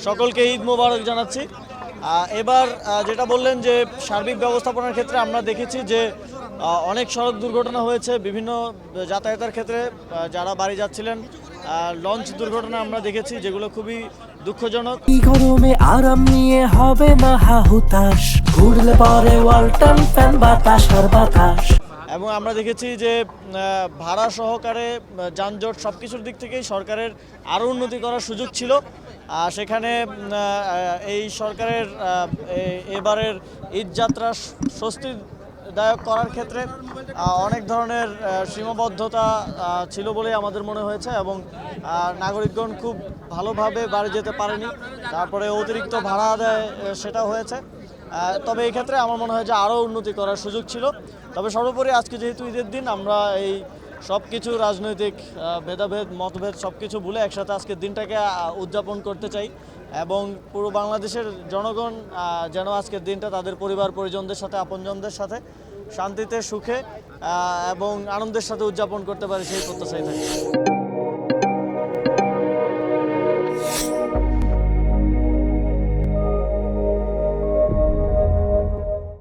সকলকে ঈদ মোবারক জানাচ্ছি। এবার যেটা বললেন যে সার্বিক ব্যবস্থাপনার ক্ষেত্রে আমরা দেখেছি যে অনেক সড়ক দুর্ঘটনা হয়েছে বিভিন্ন যাতায়াতের ক্ষেত্রে। যারা বাড়ি যাচ্ছিলেন লঞ্চ দুর্ঘটনা আমরা দেখেছি, যেগুলো খুবই দুঃখজনক। গরমে আরাম নিয়ে হবে না হাহুতাশ, ঘুরলে পরে ওয়ালটন ফ্যান বাতাস আর বাতাস। এবং আমরা দেখেছি যে ভাড়া সহকারে যানজট সব কিছুর দিক থেকেই সরকারের আরও উন্নতি করার সুযোগ ছিল। সেখানে এই সরকারের এবারের ঈদযাত্রা স্বস্তিদায়ক করার ক্ষেত্রে অনেক ধরনের সীমাবদ্ধতা ছিল বলেই আমাদের মনে হয়েছে, এবং নাগরিকগণ খুব ভালোভাবে বাড়ি যেতে পারেনি। তারপরে অতিরিক্ত ভাড়া আদায় সেটাও হয়েছে। তবে এই ক্ষেত্রে আমার মনে হয় যে আরও উন্নতি করার সুযোগ ছিল। তবে সর্বোপরি আজকে যেহেতু ঈদের দিন, আমরা এই সব কিছু রাজনৈতিক ভেদাভেদ মতভেদ সব কিছু ভুলে একসাথে আজকের দিনটাকে উদযাপন করতে চাই, এবং পুরো বাংলাদেশের জনগণ যেন আজকের দিনটা তাদের পরিবার পরিজনদের সাথে আপনজনদের সাথে শান্তিতে সুখে এবং আনন্দের সাথে উদযাপন করতে পারে, সেই প্রত্যাশাই থাকে।